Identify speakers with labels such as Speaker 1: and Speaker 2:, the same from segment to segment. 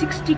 Speaker 1: 60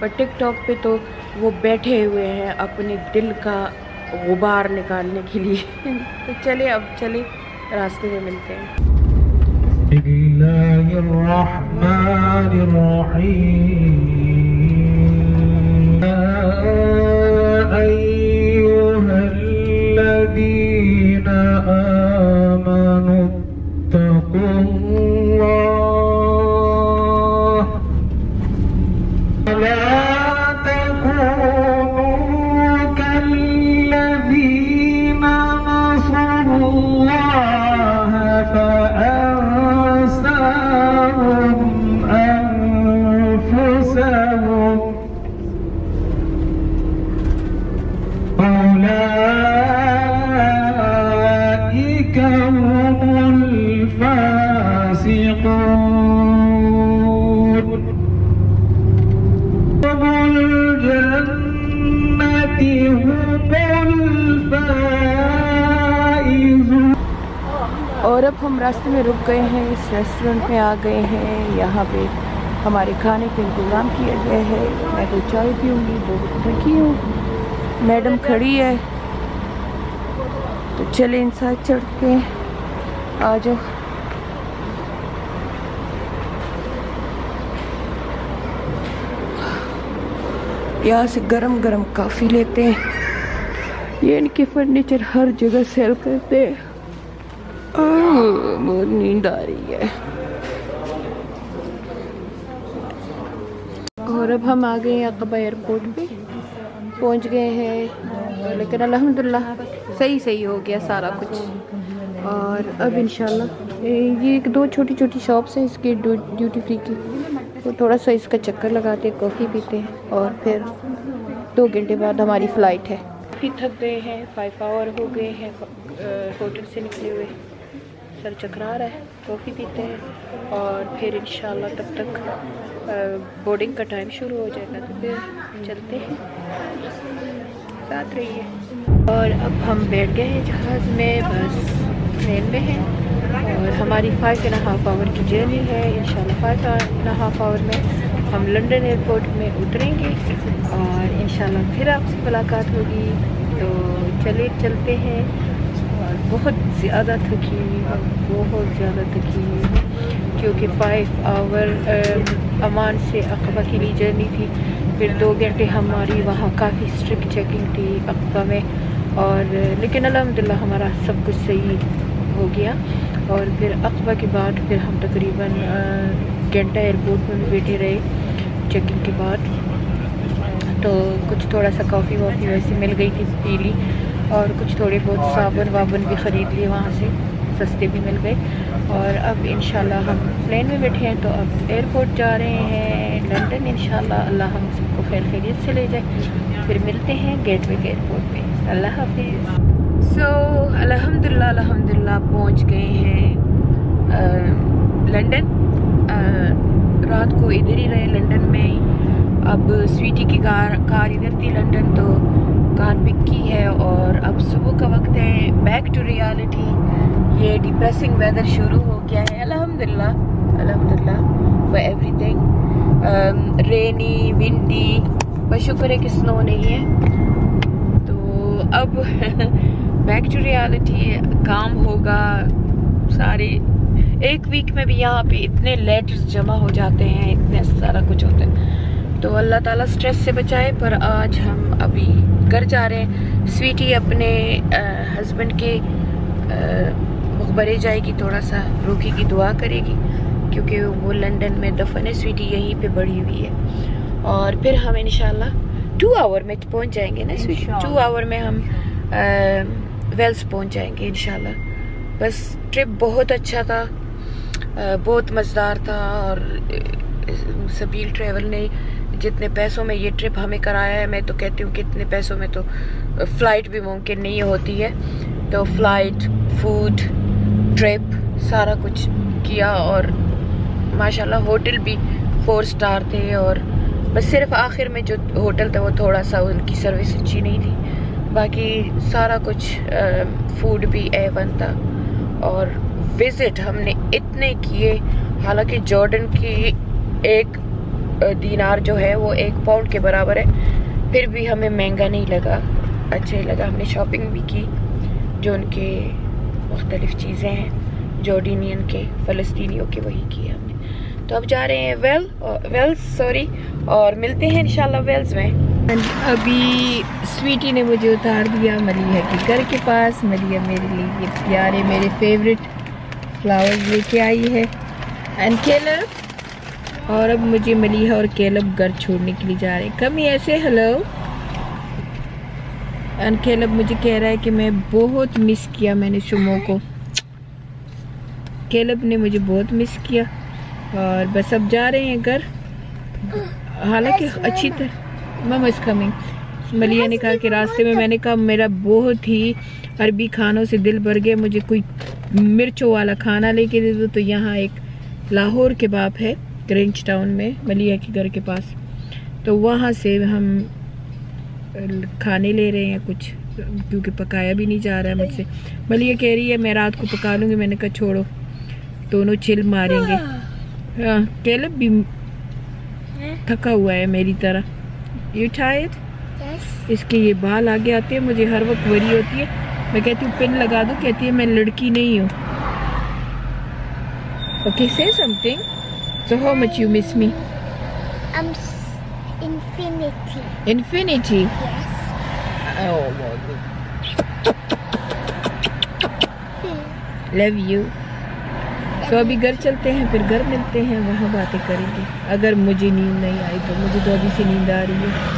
Speaker 1: پر ٹک talk پہ تو وہ بیٹھے ہوئے ہیں اپنے دل کا غبار نکالنے کے لیے. تو چلے اب چلے راستے میں ملتے ہیں.
Speaker 2: بسم اللہ الرحمن الرحیم ایھا الذین آمنوا اتقوا اللہ ولا تکونوا کالذین نسوا اللہ فأنساهم أنفسهم أولئك هم الفاسقون هم الجنة هم الفائزون.
Speaker 1: اور اب ہم راستے میں رک گئے ہیں, اس ریسٹورنٹ میں آ گئے ہیں. یہاں پہ ہمارے کھانے کا انتظام کیا گیا ہے. میں تو چائے پیوں گی, 2 رکھی ہوں, میڈم کھڑی ہے. تو چلے انسائڈ چڑھتے ہیں, آ جاؤ. یہاں سے گرم گرم کافی لیتے ہیں. یہ ان کے فرنیچر ہر جگہ سیل کرتے ہیں. بہت نیند آ رہی ہے. اور اب ہم آ گئے ہیں عقبہ ایئرپورٹ پہ, پہنچ گئے ہیں. لیکن الحمدللہ صحیح ہو گیا سارا کچھ. اور اب انشاءاللہ یہ 2 چھوٹی چھوٹی شاپس ہیں اس کی ڈیوٹی فری کی. وہ تھوڑا سا اس کا چکر لگاتے ہیں, کافی پیتے ہیں, اور پھر 2 گھنٹے بعد ہماری فلائٹ ہے. کافی تھک گئے ہیں, 5 آور ہو گئے ہیں ہوٹل سے نکلے ہوئے. سر چکرا رہا ہے, کافی پیتے ہیں اور پھر انشاءاللہ تب تک بورڈنگ کا ٹائم شروع ہو جائے گا. تو پھر چلتے ہیں, ساتھ رہیے. اور اب ہم بیٹھ گئے ہیں جہاز میں, بس ٹرین میں ہیں. اور ہماری 5.5 آور کی جرنی ہے. انشاءاللہ 5.5 آور میں ہم لنڈن ایئرپورٹ میں اتریں گے اور انشاءاللہ پھر آپ سے ملاقات ہوگی. تو چلے چلتے ہیں. اور بہت زیادہ تھکی ہوئی ہوں, کیونکہ 5 آور امان سے عقبہ کے لیے جرنی تھی. پھر 2 گھنٹے ہماری وہاں کافی اسٹرکٹ چیکنگ تھی عقبہ میں. اور لیکن الحمدللہ ہمارا سب کچھ صحیح ہو گیا. اور پھر عقبہ کے بعد پھر ہم تقریباً گھنٹہ ایئرپورٹ میں بھی بیٹھے رہے چیکنگ کے بعد. تو کچھ تھوڑا سا کافی وافی ویسے مل گئی تھی, پی لی. اور کچھ تھوڑے بہت صابن وابن بھی خرید لیے وہاں سے, سستے بھی مل گئے. اور اب انشاءاللہ ہم پلین میں بیٹھے ہیں, تو اب ایئرپورٹ جا رہے ہیں لنڈن. انشاءاللہ اللہ ہم سب کو خیر خیریت سے لے جائے. پھر ملتے ہیں گیٹ وے کے ایئرپورٹ پہ. اللہ حافظ. سو الحمدللہ پہنچ گئے ہیں لنڈن. رات کو ادھر ہی رہے لنڈن میں ہی. اب سویٹی کی کار ادھر تھی لنڈن, تو کار پک کی ہے. اور اب صبح کا وقت ہے, بیک ٹو ریالٹی. یہ ڈپریسنگ ویدر شروع ہو گیا ہے. الحمدللہ فار ایوری تھنگ. رینی, ونڈی, بس شکر ہے کہ سنو نہیں ہے. تو اب بیک ٹو ریالٹی, کام ہوگا سارے. 1 ویک میں بھی یہاں پہ اتنے لیٹرز جمع ہو جاتے ہیں, اتنے سارا کچھ ہوتا ہے. تو اللہ تعالیٰ سٹریس سے بچائے. پر آج ہم ابھی گھر جا رہے ہیں. سویٹی اپنے ہسبینڈ کے مقبرے جائے گی, تھوڑا سا روکی کی دعا کرے گی, کیونکہ وہ لنڈن میں دفن ہے. سویٹی یہیں پہ بڑھی ہوئی ہے. اور پھر ہم انشاءاللہ 2 آور میں پہنچ جائیں گے نا سویٹی. 2 آور میں ہم ویلز پہنچ جائیں گے انشاءاللہ. بس ٹرپ بہت اچھا تھا, بہت مزیدار تھا. اور سبیل ٹریول نے جتنے پیسوں میں یہ ٹرپ ہمیں کرایا ہے, میں تو کہتی ہوں کہ اتنے پیسوں میں تو فلائٹ بھی ممکن نہیں ہوتی ہے. تو فلائٹ, فوڈ, ٹرپ سارا کچھ کیا. اور ماشاءاللہ ہوٹل بھی 4 سٹار تھے. اور بس صرف آخر میں جو ہوٹل تھا وہ تھوڑا سا ان کی سروس اچھی نہیں تھی, باقی سارا کچھ فوڈ بھی A1 تھا. اور وزٹ ہم نے اتنے کیے, حالانکہ جارڈن کی ایک دینار جو ہے وہ 1 پاؤنڈ کے برابر ہے. پھر بھی ہمیں مہنگا نہیں لگا, اچھا ہی لگا. ہم نے شاپنگ بھی کی, جو ان کے مختلف چیزیں ہیں جارڈینین کے, فلسطینیوں کے, وہی کی ہم نے. تو اب جا رہے ہیں ویلز اور ملتے ہیں انشاءاللہ ویلز میں. ابھی سویٹی نے مجھے اتار دیا ملیحہ کے گھر کے پاس. ملیحہ میرے لیے یہ پیارے میرے فیوریٹ فلاورز لے کے آئی ہے. اینڈ کیلب, اور اب مجھے ملیحہ اور کیلب گھر چھوڑنے کے لیے جا رہے ہیں. کمی ایسے ہلو. اینڈ کیلب مجھے کہہ رہا ہے کہ میں بہت مس کیا میں نے شمو کو. کیلب نے مجھے بہت مس کیا, اور بس اب جا رہے ہیں گھر. حالانکہ اچھی طرح ماما از کمنگ. ملیحہ نے کہا کہ راستے میں نے کہا میرا بہت ہی عربی کھانوں سے دل بھر گیا, مجھے کوئی مرچوں والا کھانا لے کے دے دو. تو یہاں ایک لاہور کباب ہے گرینچ ٹاؤن میں ملیحہ کے گھر کے پاس, تو وہاں سے ہم کھانے لے رہے ہیں کچھ, کیونکہ پکایا بھی نہیں جا رہا ہے مجھ سے. ملیحہ کہہ رہی ہے میں رات کو پکا لوں گی. میں نے کہا چھوڑو, دونوں چل ماریں گے. ہاں کیلب بھی تھکا ہوا ہے میری طرح. You tired? اس کے یہ بال آگے آتے ہیں, مجھے ہر وقت وری ہوتی ہے. میں کہتی ہوں پن لگا دوں, کہتی ہے میں لڑکی نہیں ہوں. Okay say something. So how much you miss me?
Speaker 3: Infinity.
Speaker 1: Infinity?
Speaker 3: Yes.
Speaker 1: Oh my God. Love you. تو ابھی گھر چلتے ہیں, پھر گھر ملتے ہیں, وہاں باتیں کریں گے. اگر مجھے نیند نہیں آئی تو, مجھے تو ابھی سے نیند آ رہی ہے.